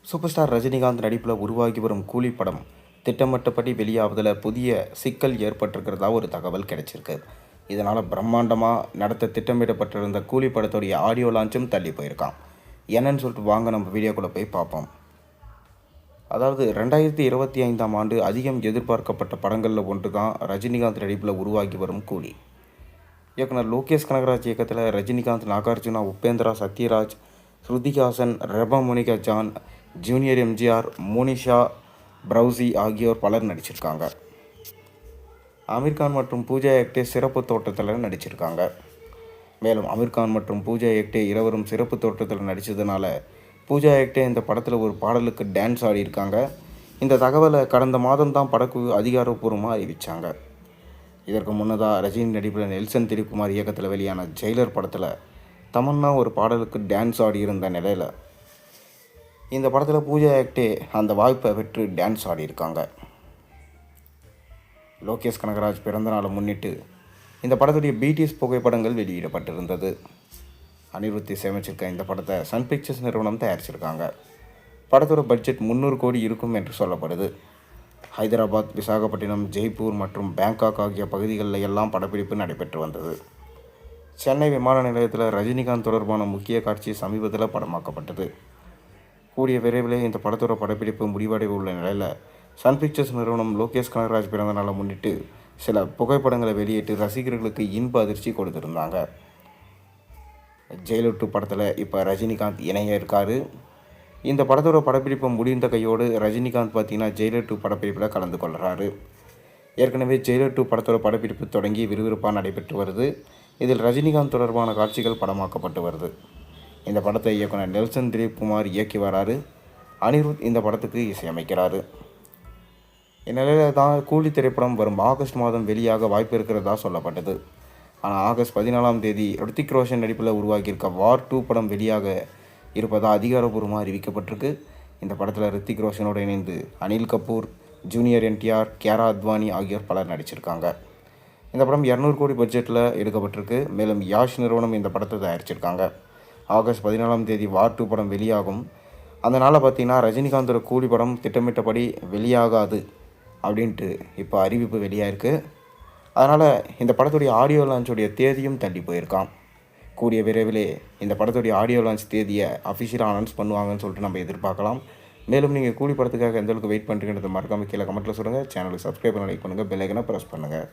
Super star Rajinikanth நடிப்பில் உருவாகி வரும் கூலி படம் திட்டமிட்டபடி வெளியாவதில் புதிய சிக்கல் ஏற்பட்டிருக்கிறதா ஒரு தகவல் கிடைச்சிருக்கு. இதனால் பிரம்மாண்டமாக நடத்த திட்டமிடப்பட்டிருந்த கூலி படத்துடைய ஆடியோ லான்ச்சும் தள்ளி போயிருக்கான். என்னன்னு சொல்லிட்டு வாங்க நம்ம வீடியோக்குள்ளே போய் பார்ப்போம். அதாவது 2025ஆம் ஆண்டு அதிகம் எதிர்பார்க்கப்பட்ட படங்களில் ஒன்று தான் ரஜினிகாந்த் நடிப்பில் உருவாகி வரும் கூலி. இயக்குனர் லோகேஷ் கனகராஜ் இயக்கத்தில் Rajinikanth, Nagarjuna, Upendra, Sathyaraj, Shruti Haasan, Reba Monica John, junior MGR, Monisha பிரவுசி ஆகியோர் பலர் நடிச்சிருக்காங்க. அமீர்கான் மற்றும் பூஜா ஹெக்டே சிறப்பு தோற்றத்தில் நடிச்சிருக்காங்க. மேலும் அமீர்கான் மற்றும் பூஜா ஹெக்டே இருவரும் சிறப்பு தோற்றத்தில் நடித்ததுனால பூஜா ஹெக்டே இந்த படத்தில் ஒரு பாடலுக்கு டான்ஸ் ஆடியிருக்காங்க. இந்த தகவலை கடந்த மாதம் தான் படக்குழு அதிகாரப்பூர்வமாக அறிவித்தாங்க. இதற்கு முன்னதாக ரஜினி நடிப்பில் நெல்சன் திலீப்குமார் இயக்கத்தில் வெளியான ஜெயிலர் படத்தில் தமன்னா ஒரு பாடலுக்கு டான்ஸ் ஆடியிருந்த நிலையில் இந்த படத்தில் பூஜா ஹெக்டே அந்த வாய்ப்பை பெற்று டான்ஸ் ஆடியிருக்காங்க. லோகேஷ் கனகராஜ் பிறந்தநாளை முன்னிட்டு இந்த படத்துடைய பிடிஎஸ் புகைப்படங்கள் வெளியிடப்பட்டிருந்தது. அனிருத் இசையமைச்சிருக்க இந்த படத்தை சன் பிக்சர்ஸ் நிறுவனம் தயாரிச்சிருக்காங்க. படத்தோட பட்ஜெட் 300 கோடி இருக்கும் என்று சொல்லப்படுது. ஹைதராபாத், விசாகப்பட்டினம், ஜெய்ப்பூர் மற்றும் பேங்காக் ஆகிய பகுதிகளில் எல்லாம் படப்பிடிப்பு நடைபெற்று வந்தது. சென்னை விமான நிலையத்தில் ரஜினிகாந்த் தொடர்பான முக்கிய காட்சி சமீபத்தில் படமாக்கப்பட்டது. கூடிய விரைவில் இந்த படத்தோட படப்பிடிப்பு முடிவடைய உள்ள நிலையில் சன் பிக்சர்ஸ் நிறுவனம் லோகேஷ் கனகராஜ் பிறந்த நாளை முன்னிட்டு சில புகைப்படங்களை வெளியிட்டு ரசிகர்களுக்கு இன்ப அதிர்ச்சி கொடுத்துருந்தாங்க. ஜெயிலர் 2 படத்தில் இப்போ ரஜினிகாந்த் இணைய இருக்கார். இந்த படத்தோட படப்பிடிப்பு முடிந்த கையோடு ரஜினிகாந்த் பார்த்தீங்கன்னா ஜெயிலர் 2 படப்பிடிப்பில் கலந்து கொள்கிறாரு. ஏற்கனவே ஜெயிலர் 2 படத்தோட படப்பிடிப்பு தொடங்கி விறுவிறுப்பாக நடைபெற்று வருது. இதில் ரஜினிகாந்த் தொடர்பான காட்சிகள் படமாக்கப்பட்டு வருது. இந்த படத்தை இயக்குனர் நெல்சன் திலீப்குமார் இயக்கி வராரு. அனிருத் இந்த படத்துக்கு இசையமைக்கிறாரு. இந்நிலையில் தான் கூலி திரைப்படம் வரும் ஆகஸ்ட் மாதம் வெளியாக வாய்ப்பு இருக்கிறதா சொல்லப்பட்டது. ஆனால் ஆகஸ்ட் 14ஆம் தேதி ரித்திக் ரோஷன் நடிப்பில் உருவாகியிருக்க வார் 2 படம் வெளியாக இருப்பதாக அதிகாரப்பூர்வமாக அறிவிக்கப்பட்டிருக்கு. இந்த படத்தில் ரித்திக் ரோஷனோடு இணைந்து அனில் கபூர், ஜூனியர் என்டிஆர், கியாரா அத்வானி ஆகியோர் பலர் நடிச்சிருக்காங்க. இந்த படம் 200 கோடி பட்ஜெட்டில் எடுக்கப்பட்டிருக்கு. மேலும் யாஷ் நிறுவனம் இந்த படத்தை தயாரிச்சிருக்காங்க. ஆகஸ்ட் 14ஆம் தேதி வார் 2 படம் வெளியாகும். அந்த நாளில் பார்த்தீங்கன்னா ரஜினிகாந்தோட கூலி படம் திட்டமிட்டபடி வெளியாகாது அப்படின்ட்டு இப்போ அறிவிப்பு வெளியாயிருக்கு. அதனால் இந்த படத்துடைய ஆடியோ லான்ச்சுடைய தேதியும் தள்ளி போயிருக்கான். கூடிய விரைவிலே இந்த படத்துடைய ஆடியோ லான்ச் தேதியை அஃபிஷியலாக அனௌன்ஸ் பண்ணுவாங்கன்னு சொல்லிட்டு நம்ம எதிர்பார்க்கலாம். மேலும் நீங்கள் கூலி படத்துக்காக எந்த அளவுக்கு வெயிட் பண்ணுறீங்கன்றதை மறக்காமல் கீழே கமெண்ட்டில் சொல்லுங்கள். சேனலுக்கு சப்ஸ்கிரைப் பண்ண, லைக் பண்ணுங்கள், பெல் ஐக்கனை ப்ரெஸ் பண்ணுங்கள்.